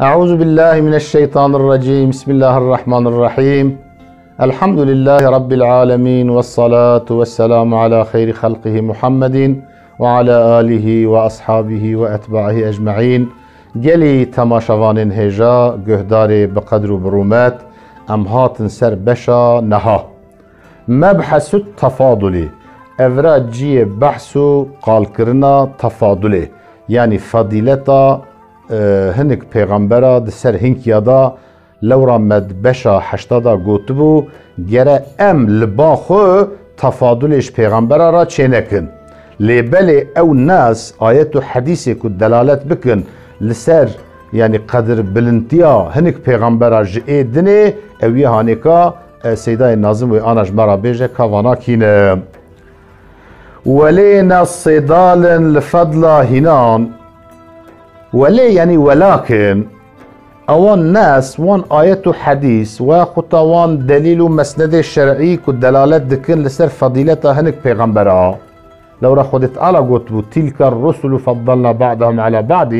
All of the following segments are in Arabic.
أعوذ بالله من الشيطان الرجيم. بسم الله الرحمن الرحيم. الحمد لله رب العالمين والصلاة والسلام على خير خلقه محمد وعلى آله وأصحابه وأتباعه أجمعين. جلي تماشوان هجا جهدار بقدر برومات أمهات سر بشا نها مبحث التفاضل أفراد جي بحث قال كرنا تفاضل يعني فضيلتا هنك پیغمبرا د سر هنکیا دا لورا مد بشا حشتادا گوتبو گره ام لبا خو تفاضلش پیغمبرا را چه نکن لیبلی او ناس آیت و حدیثی که دلالت بکن لسر يعني قدر بلنتیا هنك پیغمبرا جئه دنه اوی هانکا سیدای نازم و آنش مرا بیجه کوانا کینه ولينا الصدال لفضل هنان ولي يعني ولكن اوان ناس وان آيات حديث وخطا وان دليل مسند الشرعي كدلالات دكن لسر فضيلتها هنك پیغمبرها لو را خودت على قطبو تلك الرسل فضلنا بعضهم على بعض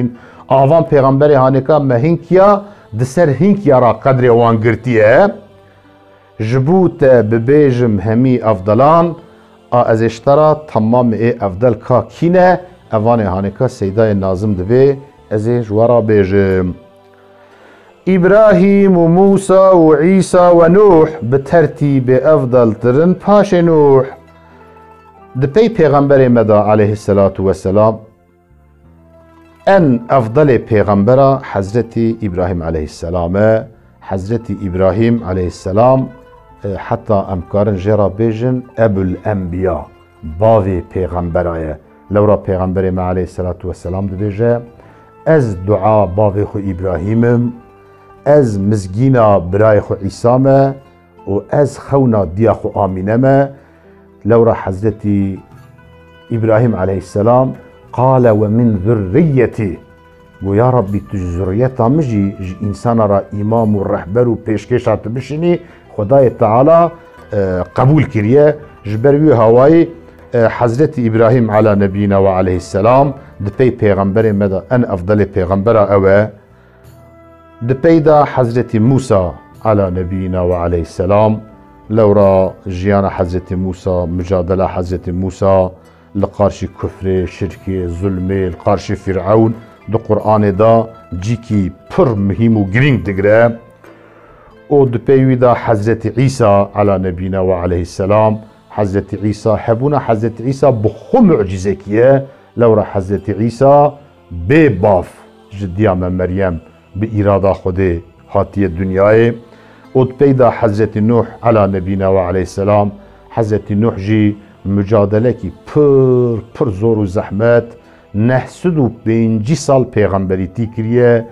اوان پیغمبر هانكا ما هنكيا دسر هنكيا را قدر وان قرتيه جبوت ببيجم همي افضلان از اشترا تمام افضل کا كينه اوان هانكا سيداي نازم دبي ازيش ورا بيجم إبراهيم وموسى وعيسى ونوح بترتيب أفضل ترن باش نوح دبي پیغمبر مدى عليه الصلاة والسلام أن أفضل پیغمبر حضرت إبراهيم عليه السلام حضرت إبراهيم عليه السلام حتى أمكارن جرى بيجن أبو الأنبياء باوي پیغمبر لورا پیغمبر ما عليه الصلاة والسلام دبيجه از دعا باوی خو ابراهیم از مزگینا برای خو عیسام و از خونا دیا خو آمینم لورا حضرت ابراهیم علیه السلام قال ومن ذريتي ويا ربي تجزريتا مجي انسان را امام و رهبر و پیشکشات بشینی خدای تعالی قبول کریه جبروی هوای حضرت إبراهيم على نبينا وعليه السلام دبي پیغمبر مدى أن أفضل پیغمبر أوى دبي دا حضرت موسى على نبينا وعليه السلام لورا جيانا حضرت موسى مجادلة حضرت موسى لقارش كفر شرك ظلم لقارش فرعون دو قرآن دا جيكي پر مهم و گرينگ دگره و دبي دا حضرت عيسى على نبينا وعليه السلام حضرت عيسى حبونا حضرت عيسى بخو معجزه كيه لورا حضرت عيسى بباف جديا من مريم بإرادة خده هاتي الدنيا ود بيدا حضرت نوح على نبينا وعليه السلام حضرت نوح جي مجادله كي پر زور و زحمت نحسدو بينجي سال پیغمبريتي كريه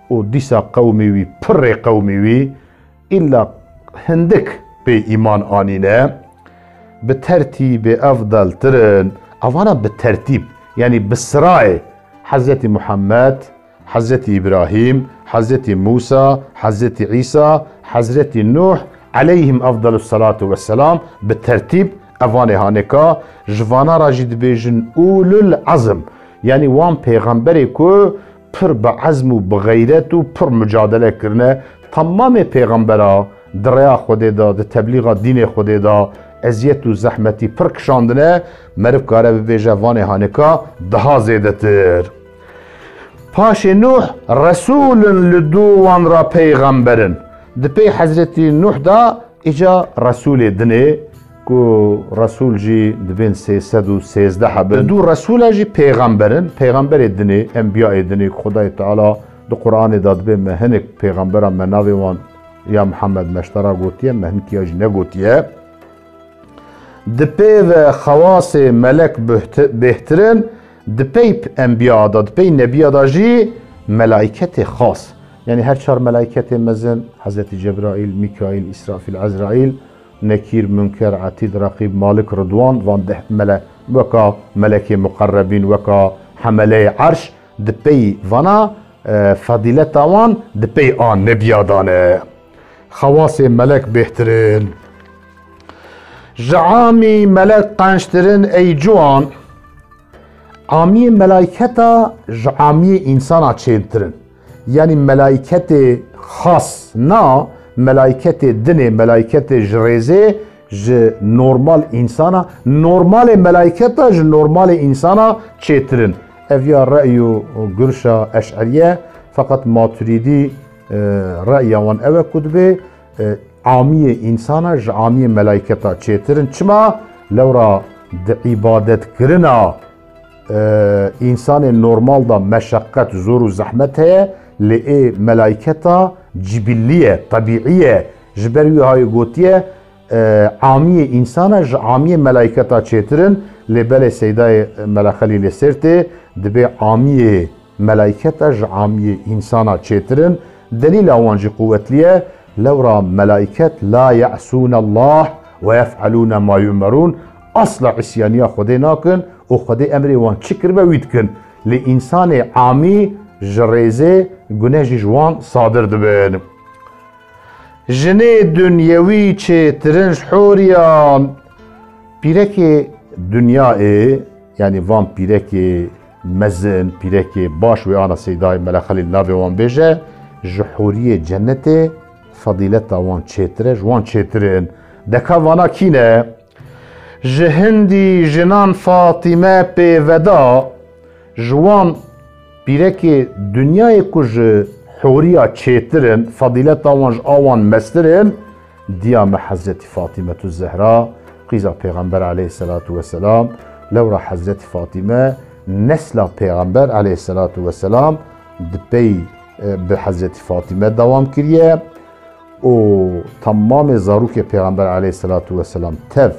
و ديسا قومي وي پر قومي وي إلا هندك بي إيمان آنينه بترتيب أفضل ترن أوانا بالترتيب يعني بالسراء حضرت محمد حضرت إبراهيم حضرت موسى حضرت عيسى حضرت نوح عليهم أفضل الصلاة والسلام بالترتيب أوانا هانكا جوانا راجد بيجن أولو العزم يعني وان پیغمبری کو پر بعزم و بغیرت و پر مجادله کرنه تمام پیغمبرا دریا خوده دا تبلیغ دین خوده دا ازیت و زحمتی پر کشاندنه مرف کاره ببیجه وان هانکا daha زیدتر پاش نوح رسول لدو وان را پیغمبرن دپی حضرت نوح دا اجا رسول دنه کو رسول جی دبین 313 حبن دو رسول جی پیغمبرن پیغمبر دنه انبیاء دنه خدای تعالی دو قرآن داد به مهنک پیغمبرم مناوی وان یا محمد مشترا گوتیه مهنکی اج نگوتیه دپی و خواص ملک بهترین دپی انبیاء دا دپی نبیاء دا جی ملائکت خاص یعنی هر چهار ملائکت مزن حضرت جبرائیل میکائیل اسرافیل عزرائیل نکیر منکر عتید رقیب مالک رضوان وان ده وکا ملک مقربین وکا حمله عرش دپی وانا فضیلت وان دپی آن نبیاء دانه خواص ملک بهترین جعامي ملك قانشترن اي جوان عامي ملائكتا جعامي انسانا چينترن يعني ملائكة خاص نا ملائكة دني ملائكة جريزي ج نورمال إنسانا نورمال ملائكة ج نورمال إنسانا تشيترن أفيا رأي قرشة أشعرية فقط ماتريدي رأي وان أوى كتبه عامية إنسانا ج عامية ملائكة تشيترن چما لورا عبادت كرنا إنسان نورمال دا مشقت زور و زحمت هي لئي ملائكة جبلية طبيعية جبروي هاي قوتية عامية إنسانا ج عامية ملائكة تشيترن لبالي سيداي ملخلي لسرتي دبي عامية ملائكة ج عامية إنسانا تشيترن دليل أوانجي قوة ليه لورا ملائكة لا يعصون الله ويفعلون ما يؤمرون أصلا عصيانية خدي ناكن وخدي أمري وان تشكر بويتكن لإنسان عامي جريزي گناهی جوان صادر دبن جنه دنیوی چه ترنج حوریان پیرک دنیای یعنی وان پیرک مزن پیرک باش و آنا سیدای ملخلی ناوی وان بیجه جحوری جنت فضیلت وان چه ترنج وان چه ترن دکا وانا کینه جهندی جنان فاطمه پیودا جوان پیرک دنیای کج حوریا چیترن فضیلت آوانج آوان مسترن دیام حضرت فاطمه الزهرا قیزا پیغمبر علیه الصلاة والسلام لورا حضرت فاطمه نسل پیغمبر علیه الصلاة والسلام دپی به حضرت فاطمه دوام کریه و تمام زاروک پیغمبر علیه الصلاة والسلام تف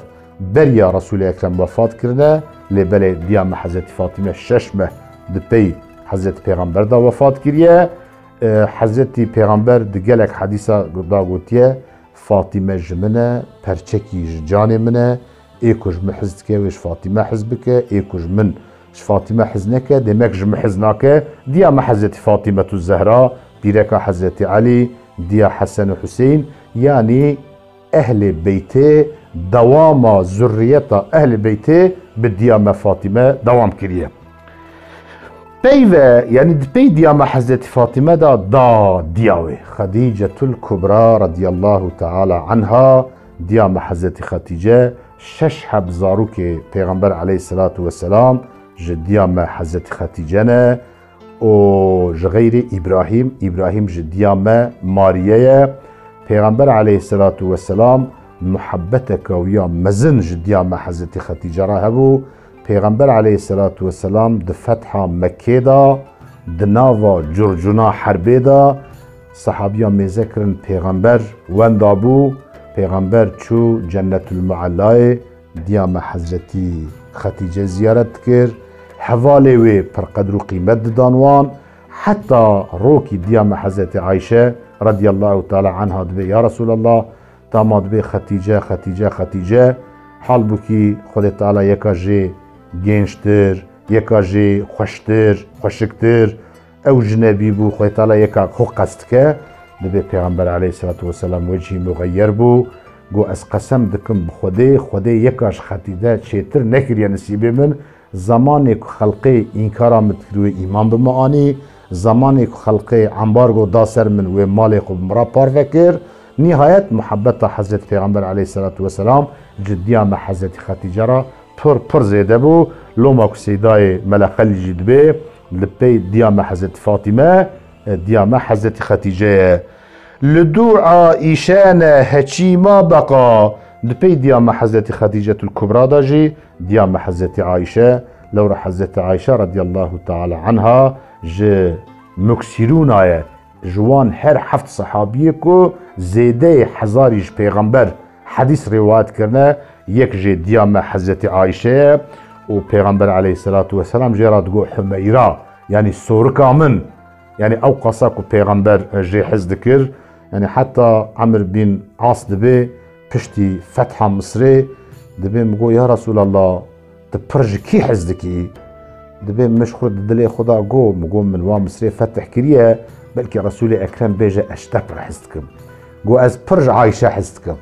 بریا رسول اکرم وفات کرده لبله دیام حضرت فاطمه ششمه دپی حضرت پیغمبر دا وفات کریه حضرت پیغمبر دگلک حدیثا دا گوتیه فاطمه جمنه پرچکی جان منه ایکوش محزد که ویش فاطمه حزب که ایکوش من فاطمه حزنکه دمک جم حزناکه دیا ما حضرت فاطمه الزهرا بیرکا حضرت علی دیا حسن و حسین یعنی اهل بیته دوام ذریتا اهل بیته بدیا فاطمه دوام کریه بيوه يعني دبي ديما حضرت فاطمة دا دياوي خديجة الكبرى رضي الله تعالى عنها ديما حضرت خديجة شش حب زاروك پیغمبر عليه الصلاة والسلام جديما حضرت خديجة و جغير إبراهيم جديما ماريا پیغمبر عليه الصلاة والسلام محبتك ويا مزن جديما حضرت خديجة راهبو پیغمبر علیه الصلاة والسلام د فتح مکه دا د ناوا جرجنا حربه دا صحابیان میذکرن پیغمبر وندابو پیغمبر چو جنت المعلای دیام حضرتی خدیجه زیارت کرد حواله وی پر قدر و قیمت دانوان حتی روکی دیام حضرت عایشه رضی الله تعالی عنها دبی یا رسول الله تاماد بی خدیجه حال بو کی خود تعالی یکا جی گنجتر یکا جی خوشکتر او جنبی بو خوی تعالی یکا خو قصد که دبی پیغمبر علیه الصلاة والسلام وجهی مغیر بو گو از قسم دکم خودی یکاش خطیده چیتر نکریه نصیبه من زمانی که خلقی اینکارا متکروی ایمان بمعانی زمانی که خلقی عمبارگو داسر من و مالی خوب مرا پار فکر نهایت محبت حضرت پیغمبر علیه الصلاة والسلام جدیان حضرت خدیجه را پر زیده بو لوما که سیدای ملخل جدبه لپی دیام حضرت فاطمه دیام حضرت خدیجه لدو عائشان هچی ما بقا لپی دیام حضرت خدیجه الكبرى داجی دیام حضرت عائشه لورا حضرت عائشه رضی الله تعالی عنها ج مکسیرون آیه جوان هر هفت صحابیه کو زیده هزاریش پیغمبر حدیث روایت کرنه یک جه دیام حضرت عایشه و پیغمبر علیه الصلاة والسلام جراد گو حمیرا یعنی سورکا من یعنی او قصا کو پیغمبر جه حزد کر یعنی حتی عمر بن عاص دبی پشتی فتح مصر دبی مگو یا رسول الله تپرج کی حزد کی دبی مشخور دلی خدا گو مگو من وا مصر فتح کریه بلکه رسول اکرم بیجه اشتبر حزد کم گو از پرج عایشه حزد کم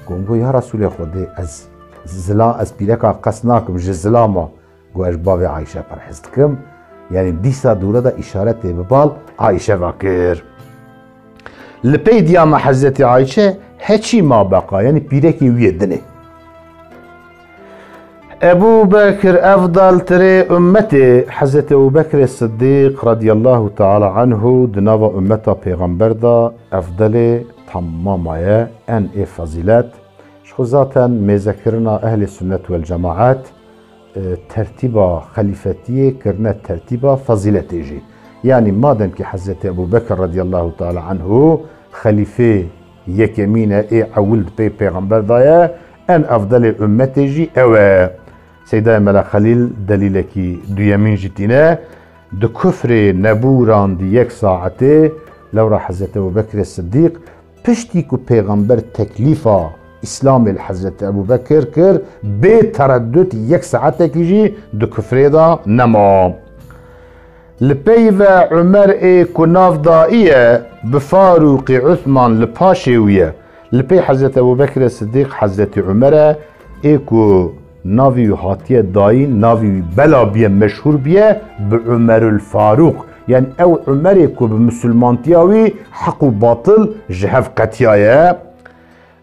گو یا رسول خدا از زلا از پیرکا قصناکم جزلاما گو اش باب عایشه پر حزد کم يعني ديسا دورة دا إشارة ببال عائشة وكر لبي دياما حزتي عائشة هچي ما بقى يعني بيركي ويدني أبو بكر أفضل تري أمتي حزت أبو بكر الصديق رضي الله تعالى عنه دناوا أمتا پیغمبر دا أفضل تمامايا أن فضيلات شخو ذاتا مذكرنا أهل السنة والجماعات ترتيبا خليفتية كرنا ترتيبا فضيلتي جي يعني مادام كي حزت أبو بكر رضي الله تعالى عنه خليفة يكمينة عولد بي پیغمبر دايا أن أفضل أمتي جي أوه سيدة ملا خليل دليلكي دويمين جتنا دو كفر نبوران دي يك ساعته لو را حضرت أبو بكر الصديق پشتی کو پیغمبر تکلیفا اسلام الحضرت أبو بكر كر بتردد يك ساعته كيجي دو كفر دا نما لبيو عمر كناف دائية بفاروق عثمان لباشيوية لبي حضرت أبو بكر الصديق حضرت عمر ايكو ناوی هاتیه داین ناوی بلا بیه مشهور بیه به عمر الفاروق يعني او عمر کو به مسلمانتیاوی حق و باطل جهف قتیایه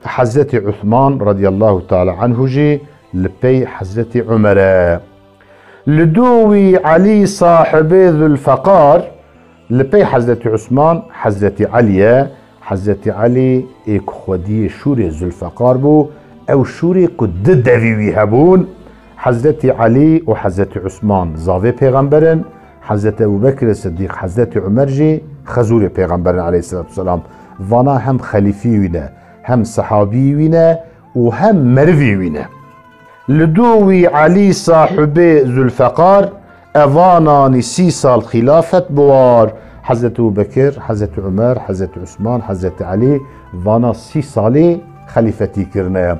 حضرت عثمان رضي الله تعالى عنه جي لبي حضرت عمر لدوي علي صاحب ذو الفقار لبي حضرت عثمان حضرت علي حضرت علي ايك خودي شوري ذو الفقار بو او شوري قد دويوي هبون حضرت علي و حضرت عثمان زاوي پیغمبرن حضرت ابو بكر الصديق حضرت عمر جي خزور پیغمبرن عليه الصلاة والسلام وانا هم خليفي وينه هم صحابي وينه و هم مروي وينه لدوي علي صاحب ذو الفقار اوانا 3 سال خلافة بوار حضرت ابو بكر حضرت عمر حضرت عثمان حضرت علي وانا 3 سالي خليفتي كرنا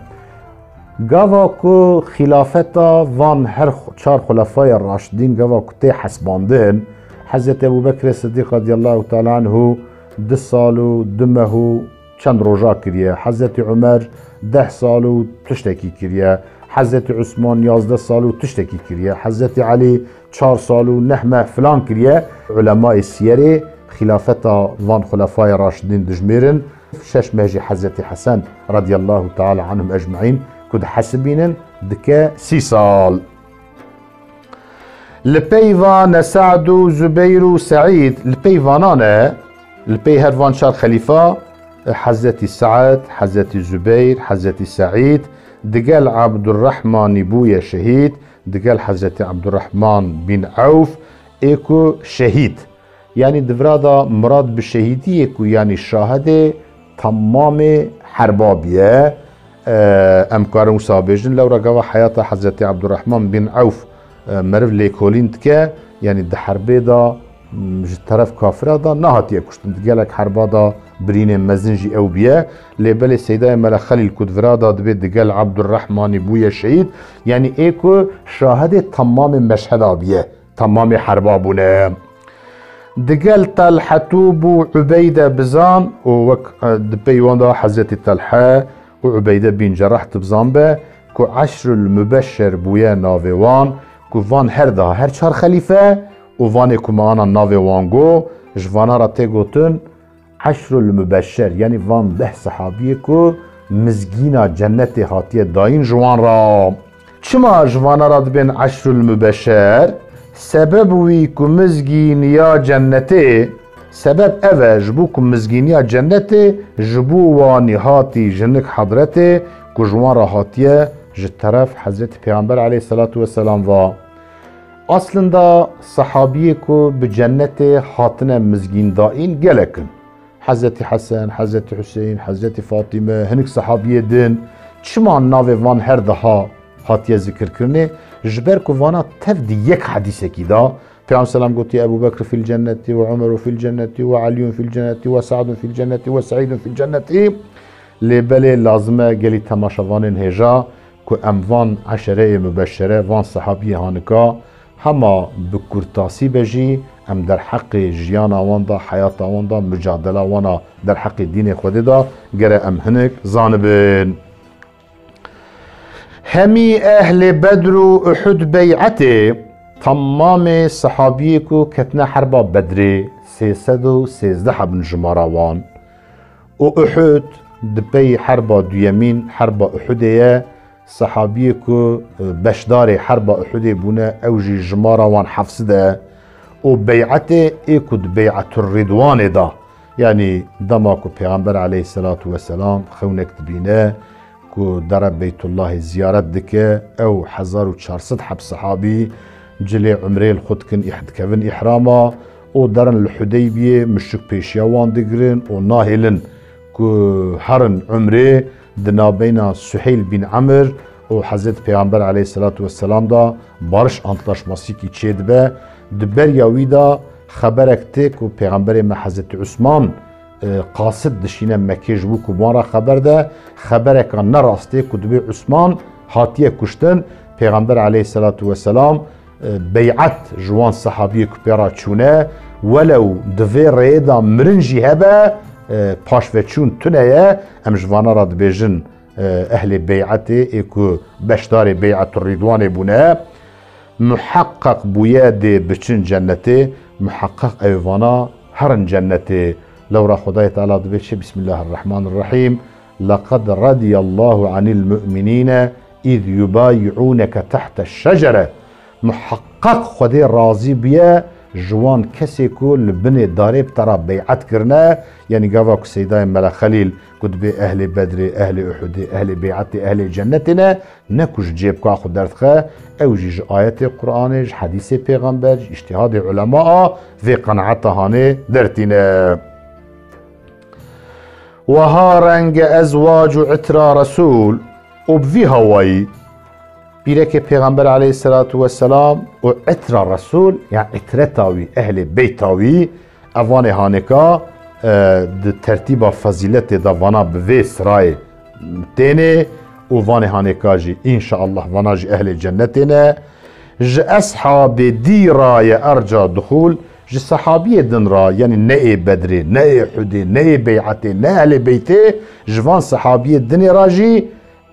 گاوا کو خلافتا وان هر 4 خلفای الراشدين گاوا کو تی حسباندن حضرت ابو بكر الصديق رضي الله تعالى عنه 2 سالو دمه چند روزا کریه حضرت عمر 10 سالو تشتکی کریه حضرت عثمان 11 سالو تشتکی کریه حضرت علي 4 سالو نحمه فلان کریه علماء السيره خلافتا وان خلفای الراشدين دجميرن 6 ماجي حضرت حسن رضي الله تعالى عنهم اجمعين كد حسبين دكا 6 سال لبيفان سعد زبير سعيد لبيفانانا لبي هرفان شار خليفة حضرت سعد حضرت زبير حضرت سعيد دقال عبد الرحمن بويا شهيد دقال حضرت عبد الرحمن بن عوف ايكو شهيد يعني دفرادا مراد بالشهيدي ايكو يعني الشاهده تمام حربابيه امكار مسابجن لو رقوا حياة حضرت عبد الرحمن بن عوف مرف ليكولين تكا يعني ده حربه دا مش طرف كافره دا نهاتيه كشتن دقالك حربه دا برين مزنجي او بيه لبل السيدة ملا خليل كدفرا دا دبيت دقال عبد الرحمن بويا شهيد يعني ايكو شاهد تمام مشهد بيه تمام حربابونه دقال طلحة بو عبيدة بزان ووك دبيوان دا حضرت طلحة وعبيدة بن جراح تبزان كو 10 المبشر بويا نافيوان كو فان هردا هر 4 خليفة وفان كو معانا نافيوان جو جوانا را تيغوتن 10 المبشر يعني فان 10 صحابي كو مزگينا جنة هاتية داين جوان را چما جوانا را دبين 10 المبشر سبب ويكو مزگين يا جنته سبب اوه جبو كو مزگين يا جنته جبو واني هاتي جنك حضرته كو جوان را هاتيه جطرف حضرت پیغمبر عليه الصلاة والسلام و اصلا دا صحابيه كو بجنته هاتنا مزگين دائين گلكن حضرت حسن حضرت حسين حضرت فاطمه هنك صحابيه دين چما ناوه وان هر دها هاتيه ذكر کرنه جبر كو وانا تفدي يك حديثه كده پیغمبر سلام قلت ابو بكر في الجنة وعمر في الجنة وعلي في الجنة وسعد في الجنة وسعيد في الجنة لبالي لازمه قلي تماشوان هجا كو اموان 10 مبشره وان صحابي هانكا هما بكرتاسي بجي ام در حق جيانا واندا حياتا واندا مجادله وانا در حق دين خود دا گره ام هنك زانبن همي اهل بدر احد بيعته تمام صحابیه کو کتنا حربا بدری 313 بن جماراوان و احد دبی حربا دویمین حربا احدیه صحابیه کو بشدار حربا احدی بونه اوجی جماراوان حفظده و بیعت ایکود بیعت الردوان دا یعنی دما کو پیغمبر علیه الصلاة والسلام خونک دبینه کو در بیت الله زیارت دکه او 1400 حب صحابی جلي عمري الخد كن كفن إحراما و درن الحديبية مشك بيشيوان دقرن و ناهلن كو هرن عمري دنا بين سهيل بن عمر و حضرت پیغمبر عليه الصلاة والسلام دا بارش انتلاش مسيكي چيد با دبر ياوي دا خبرك تك و پیغمبر ما حضرت عثمان قاصد دشينا مكيج بوكو مارا خبر دا خبرك نراسته كو دبي عثمان هاتيه كشتن پیغمبر عليه الصلاة والسلام بيعت جوان صحابي كبيرا چونه ولو دوی ريدا مرنجي هبا باش وچون تنيا ام جوانا راد بيجن اهل بيعتي اكو بشدار بيعت الرضوان بونه محقق بويادي بچن جنتي محقق ايوانا هرن جنتي لو را خداي تعالى دبيش بسم الله الرحمن الرحيم لقد رضي الله عن المؤمنين اذ يبايعونك تحت الشجره محقق خدای راضی بیا جوان کسی کو لبنی داره بترا بیعت کرنه یعنی گاوا کو سیدای ملا خلیل کد به اهل بدر اهل احد اهل بیعت اهل جنتنا نکوش جیب کو خود درتخه او جیج آیت قرآن حدیث پیغمبر اجتهاد علماء و قناعت هانه درتینه و ها رنگ ازواج عترا رسول و بوی هوایی بیرک پیغمبر علیه الصلاة والسلام و عطر رسول یعنی عطرتاوی اهل بیتاوی اوان هانکا د ترتیب فضیلت دا وانا بوی سرای تینه و وان هانکا جی انشاءالله وانا جی اهل جنتینه ج اصحاب دی رای ارجا دخول ج صحابی دن را یعنی نه بدری نه حدی نه بیعتی نه اهل بیتی جوان صحابی دن را جی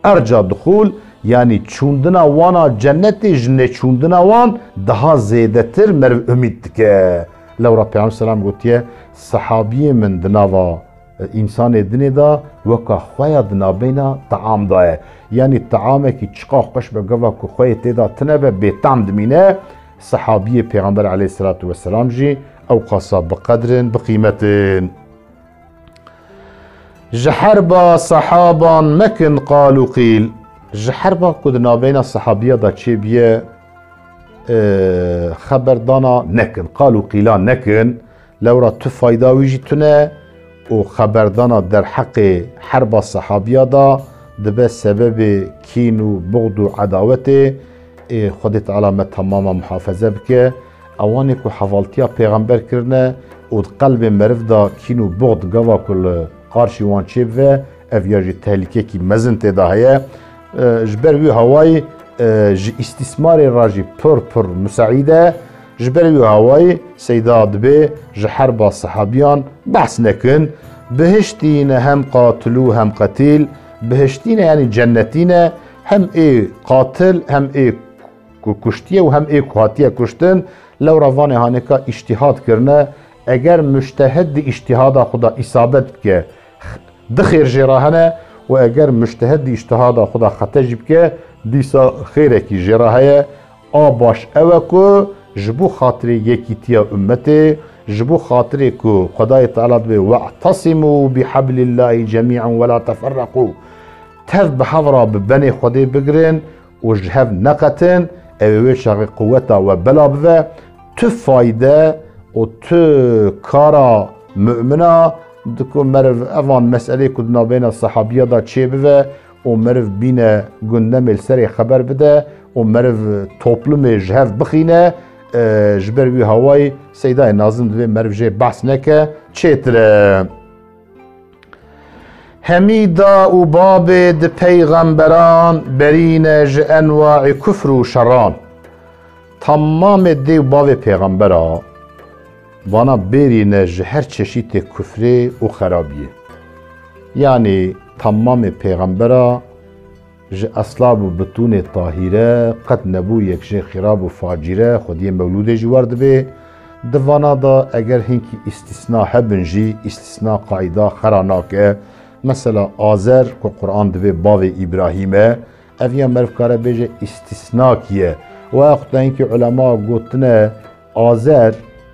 ارجا دخول yani çunduna vana cenneti jne çunduna van daha zedetir merv ümid dike. Levra Peygamber selam gotiye sahabiye min dinava insan edine da vaka xoya dina beyna taam daye. Yani taame ki çıqa xoş be gava ku xoya teda tnebe betam dimine sahabiye Peygamber aleyhissalatu vesselam ji ev qasa bi qadrin bi kıymetin. Jharba sahaban mekin qalu qil جحربا كدنا بين الصحابية دا تشيبية خبر دانا نكن قالوا قيلا نكن لو را تفايدا ويجتنا وخبر دانا در حق حرب الصحابية دا دبا سبب كينو بغض عداوته خد تعالى ما تماما محافظة بك اواني كو حفالتيا پیغمبر كرنا وقلب مرف دا كينو بغض قوا كل قارشي وان تشيبه افياجي تهلكي كي مزن تدا هيا جبر وی هوای ج استثمار راجی پر مساعده جبر وی هوای سیداد به ج حرب صحابیان بحث نکن بهشتین هم قاتلو هم قتیل بهشتین یعنی جنتین هم ای قاتل هم ای کشتیه و هم ای قاتیه کشتن لو روان هانکا اجتهاد کرنه اگر مجتهد اجتهاد خدا اصابت که دخیر جراهنه و اگر مجتهد اجتهاد خدا خطا جیب که دیسا خیره کی جراهه آباش اوکو جبو خاطر یکی تیا امته جبو خاطر کو خدای تعالی به واعتصموا بحبل الله جميعا ولا تفرقوا تف بحضره ببني خدای بگرن و جهب نقتن اوه شغ قوتا و بلا بوه تو فایده و تو کارا مؤمنه دکو مرف اوان مسئله کدنا بین الصحابیه دا چه بوه و مرف بینه گندم سری خبر بده و مرف توپلم جهف بخینه جبر وی هوای سیدای نازم دوی مرف جه بحث نکه چه تره همیدا و باب د پیغمبران برین ج انواع کفر و شران تمام دی باب پیغمبران وانا برینه هر چشیت کفری و خرابیه یعنی تمام پیغمبرا ji eslab û bitûnê tahîre qet nebû yekjê xirab û facîre Xwediyê Mewlûdê jî war dibe. Di vana da eger hinkî îstîsna hebin jî îstîsna qaîda xera nake. Mesela Azer ku Qur'an dibe bavê İbrahîm e, ev ya meriv kare bêje îstîsnakî ye. Weqta hinkî ulema gotine Azer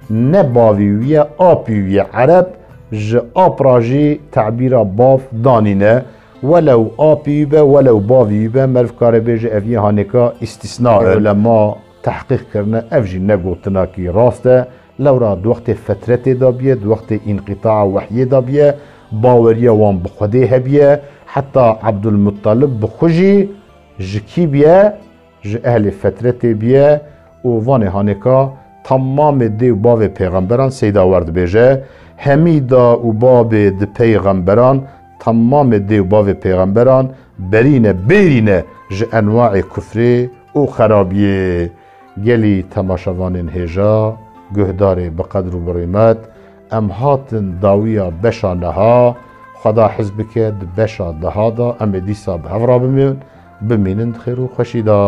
ne bavî wî ye apî wî ye. Ereb ji apra jî te'bîra bav danîne. Welew apî be welew bavî be meriv kare bêje ev yê hanêka îstîsna e. Ulema tehqîq kirine ev jî ne gotinakî rast e. Lewra di wextê fetretê da biye, di wextê înqîtaa wehyê da biye, baweriya wan bi Xwedê hebiye. Heta Ebdulmuttalib bi xwe jî ji kî biye? Ji ehlê fetretê biye û vanê hanêka tamamê dê û bavê pêxemberan seyda war dibêje. Hemî da û babê di pêxemberan tamamê dê û bavê pêxemberan berîne bêrîne ji enwaê kufrê û xerabiyê. Gelî temaşevanên hêja guhdarê bi qedr û bi rîmet em hatin dawiya beşa neha. Xweda hez bike di beşa deha da em ê dîsa bi hev rabimînin bimînin di xêr û xweşî da.